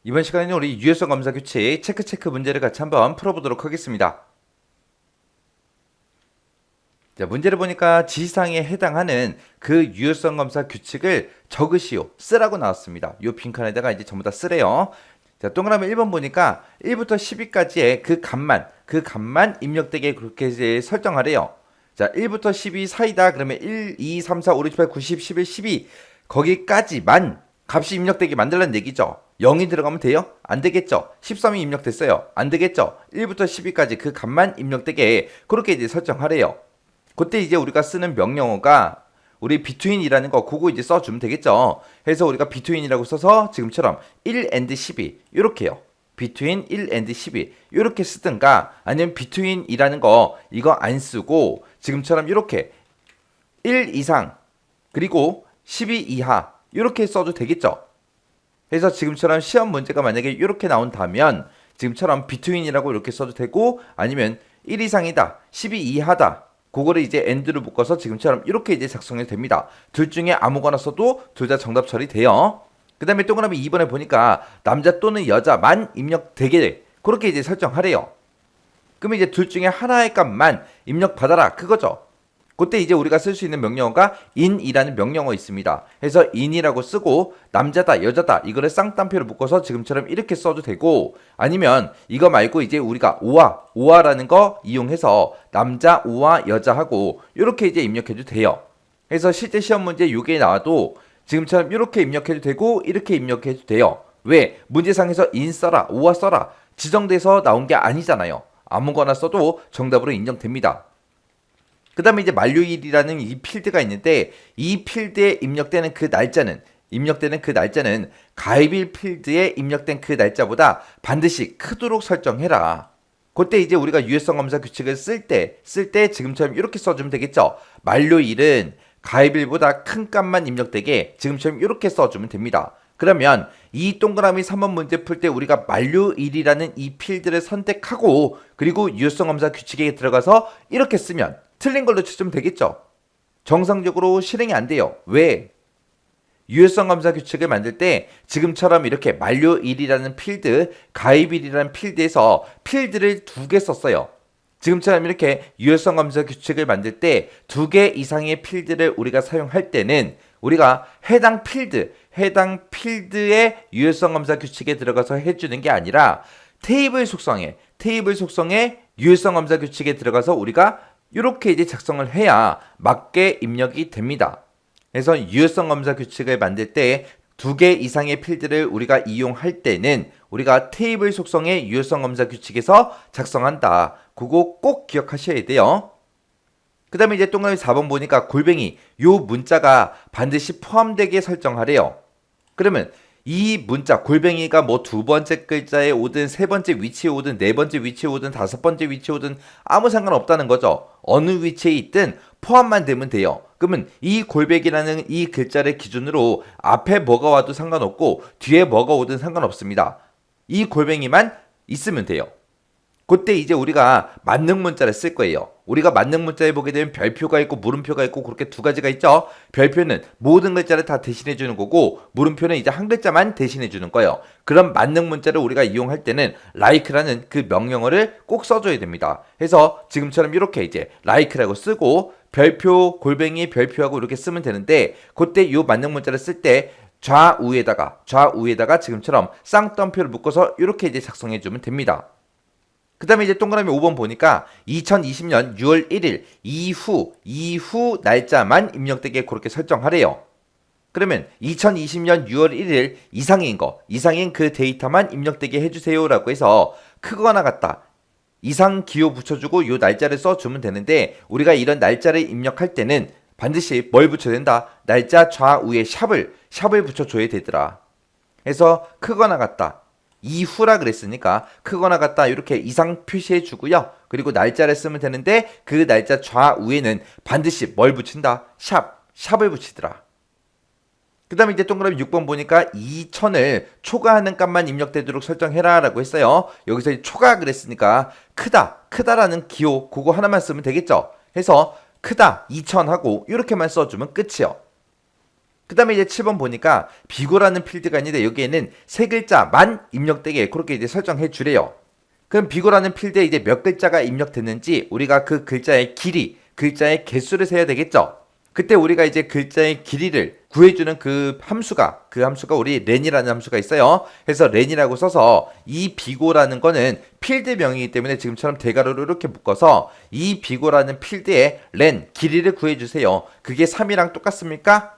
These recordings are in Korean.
이번 시간에는 우리 유효성 검사 규칙 체크 문제를 같이 한번 풀어보도록 하겠습니다. 자, 문제를 보니까 지시사항에 해당하는 그 유효성 검사 규칙을 적으시오, 쓰라고 나왔습니다. 요 빈칸에다가 이제 전부 다 쓰래요. 자, 동그라미 1번 보니까 1부터 10위까지의 그 값만 입력되게 그렇게 이제 설정하래요. 자, 1부터 10이 사이다. 그러면 1, 2, 3, 4, 5, 6, 7, 8, 9, 10, 11, 12 거기까지만 값이 입력되게 만들라는 얘기죠. 0이 들어가면 돼요? 안 되겠죠. 13이 입력됐어요. 안 되겠죠. 1부터 10위까지 그 값만 입력되게 그렇게 이제 설정하래요. 그때 이제 우리가 쓰는 명령어가 우리 between이라는 거 그거 이제 써주면 되겠죠. 그래서 우리가 between이라고 써서 지금처럼 1 and 12 이렇게요. between 1 and 12 이렇게 쓰든가 아니면 between이라는 거 이거 안 쓰고 지금처럼 이렇게 1 이상 그리고 12 이하 이렇게 써도 되겠죠. 그래서 지금처럼 시험 문제가 만약에 이렇게 나온다면 지금처럼 between이라고 이렇게 써도 되고 아니면 1 이상이다 12 이하다 그거를 이제 and로 묶어서 지금처럼 이렇게 이제 작성해도 됩니다. 둘 중에 아무거나 써도 둘 다 정답 처리돼요. 그 다음에 동그라미 2번에 보니까 남자 또는 여자만 입력되게 그렇게 이제 설정하래요. 그러면 이제 둘 중에 하나의 값만 입력받아라 그거죠. 그때 이제 우리가 쓸 수 있는 명령어가 in이라는 명령어 있습니다. 그래서 in이라고 쓰고 남자다 여자다 이거를 쌍따옴표로 묶어서 지금처럼 이렇게 써도 되고 아니면 이거 말고 이제 우리가 오아라는 거 이용해서 남자 오아 여자하고 이렇게 이제 입력해도 돼요. 그래서 실제 시험 문제 요게 나와도 지금처럼 이렇게 입력해도 되고 이렇게 입력해도 돼요. 왜? 문제상에서 in 써라 오아 써라 지정돼서 나온 게 아니잖아요. 아무거나 써도 정답으로 인정됩니다. 그 다음에 이제 만료일이라는 이 필드가 있는데 이 필드에 입력되는 그 날짜는 가입일 필드에 입력된 그 날짜보다 반드시 크도록 설정해라. 그때 이제 우리가 유효성 검사 규칙을 쓸 때 지금처럼 이렇게 써주면 되겠죠. 만료일은 가입일보다 큰 값만 입력되게 지금처럼 이렇게 써주면 됩니다. 그러면 이 동그라미 3번 문제 풀 때 우리가 만료일이라는 이 필드를 선택하고 그리고 유효성 검사 규칙에 들어가서 이렇게 쓰면 틀린 걸로 치면 되겠죠. 정상적으로 실행이 안 돼요. 왜? 유효성 검사 규칙을 만들 때 지금처럼 이렇게 만료일이라는 필드, 가입일이라는 필드에서 필드를 두 개 썼어요. 지금처럼 이렇게 유효성 검사 규칙을 만들 때 두 개 이상의 필드를 우리가 사용할 때는 우리가 해당 필드의 유효성 검사 규칙에 들어가서 해주는 게 아니라 테이블 속성의 유효성 검사 규칙에 들어가서 우리가 이렇게 이제 작성을 해야 맞게 입력이 됩니다. 그래서 유효성 검사 규칙을 만들 때 두 개 이상의 필드를 우리가 이용할 때는 우리가 테이블 속성의 유효성 검사 규칙에서 작성한다. 그거 꼭 기억하셔야 돼요. 그 다음에 이제 동그라미 4번 보니까 골뱅이 요 문자가 반드시 포함되게 설정하래요. 그러면 이 문자 골뱅이가 뭐 두 번째 글자에 오든 세 번째 위치에 오든 네 번째 위치에 오든 다섯 번째 위치에 오든 아무 상관없다는 거죠. 어느 위치에 있든 포함만 되면 돼요. 그러면 이 골뱅이라는 이 글자를 기준으로 앞에 뭐가 와도 상관없고 뒤에 뭐가 오든 상관없습니다. 이 골뱅이만 있으면 돼요. 그때 이제 우리가 만능 문자를 쓸 거예요. 우리가 만능 문자에 보게 되면 별표가 있고 물음표가 있고 그렇게 두 가지가 있죠. 별표는 모든 글자를 다 대신해 주는 거고 물음표는 이제 한 글자만 대신해 주는 거예요. 그럼 만능 문자를 우리가 이용할 때는 like라는 그 명령어를 꼭 써줘야 됩니다. 해서 지금처럼 이렇게 이제 like라고 쓰고 별표 골뱅이 별표하고 이렇게 쓰면 되는데 그때 이 만능 문자를 쓸 때 좌우에다가 지금처럼 쌍따옴표를 묶어서 이렇게 이제 작성해 주면 됩니다. 그 다음에 이제 동그라미 5번 보니까 2020년 6월 1일 이후 날짜만 입력되게 그렇게 설정하래요. 그러면 2020년 6월 1일 이상인 그 데이터만 입력되게 해주세요 라고 해서 크거나 같다. 이상 기호 붙여주고 요 날짜를 써주면 되는데 우리가 이런 날짜를 입력할 때는 반드시 뭘 붙여야 된다? 날짜 좌우에 샵을 붙여줘야 되더라. 그래서 크거나 같다. 이후라 그랬으니까 크거나 같다 이렇게 이상 표시해 주고요. 그리고 날짜를 쓰면 되는데 그 날짜 좌우에는 반드시 뭘 붙인다? 샵을 붙이더라. 그 다음에 이제 동그라미 6번 보니까 2000을 초과하는 값만 입력되도록 설정해라 라고 했어요. 여기서 초과 그랬으니까 크다라는 기호 그거 하나만 쓰면 되겠죠. 해서 크다 2000 하고 이렇게만 써주면 끝이요. 그 다음에 이제 7번 보니까 비고라는 필드가 있는데 여기에는 세 글자만 입력되게 그렇게 이제 설정해 주래요. 그럼 비고라는 필드에 이제 몇 글자가 입력됐는지 우리가 그 글자의 길이, 글자의 개수를 세야 되겠죠. 그때 우리가 이제 글자의 길이를 구해주는 그 함수가 우리 렌이라는 함수가 있어요. 그래서 렌이라고 써서 이 비고라는 거는 필드명이기 때문에 지금처럼 대괄호로 이렇게 묶어서 이 비고라는 필드에 렌 길이를 구해주세요. 그게 3이랑 똑같습니까?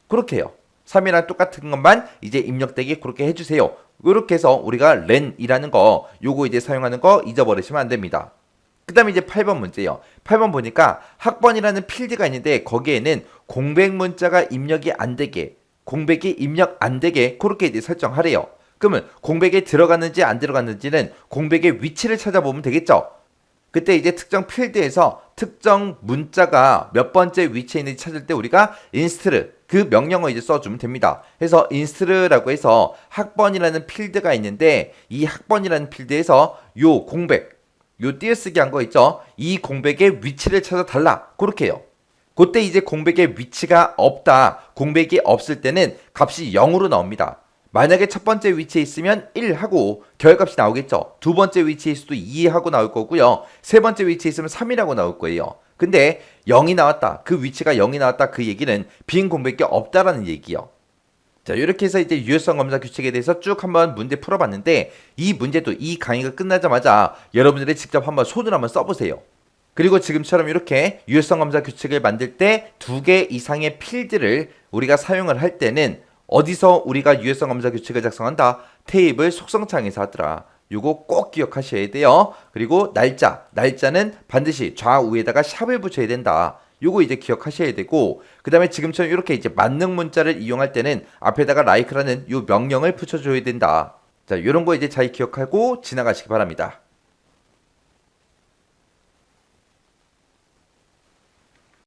그렇게 해요. 3이랑 똑같은 것만 이제 입력되게 그렇게 해주세요. 이렇게 해서 우리가 렌이라는 거 요거 이제 사용하는 거 잊어버리시면 안 됩니다. 그 다음에 이제 8번 문제예요. 8번 보니까 학번이라는 필드가 있는데 거기에는 공백 문자가 입력이 안 되게, 공백이 입력 안 되게 그렇게 이제 설정하래요. 그러면 공백에 들어갔는지 안 들어갔는지는 공백의 위치를 찾아보면 되겠죠. 그때 이제 특정 필드에서 특정 문자가 몇 번째 위치에 있는지 찾을 때 우리가 인스트를 그 명령어 이제 써주면 됩니다. 그래서 인스트라고 해서 학번이라는 필드가 있는데 이 학번이라는 필드에서 요 공백, 요 띄어쓰기 한 거 있죠? 이 공백의 위치를 찾아 달라. 그렇게 해요. 그때 이제 공백의 위치가 없다. 공백이 없을 때는 값이 0으로 나옵니다. 만약에 첫 번째 위치에 있으면 1 하고 결값이 나오겠죠. 두 번째 위치에 있어도 2 하고 나올 거고요. 세 번째 위치에 있으면 3이라고 나올 거예요. 근데 0이 나왔다. 그 위치가 0이 나왔다. 그 얘기는 빈 공백이 없다라는 얘기요. 자, 이렇게 해서 이제 유효성 검사 규칙에 대해서 쭉 한번 문제 풀어봤는데 이 문제도 이 강의가 끝나자마자 여러분들이 직접 한번 손으로 한번 써보세요. 그리고 지금처럼 이렇게 유효성 검사 규칙을 만들 때 2개 이상의 필드를 우리가 사용을 할 때는 어디서 우리가 유효성 검사 규칙을 작성한다? 테이블 속성창에서 하더라. 요거 꼭 기억하셔야 돼요. 그리고 날짜는 반드시 좌우에다가 샵을 붙여야 된다. 요거 이제 기억하셔야 되고 그 다음에 지금처럼 이렇게 이제 만능 문자를 이용할 때는 앞에다가 like라는 요 명령을 붙여줘야 된다. 자, 요런 거 이제 잘 기억하고 지나가시기 바랍니다.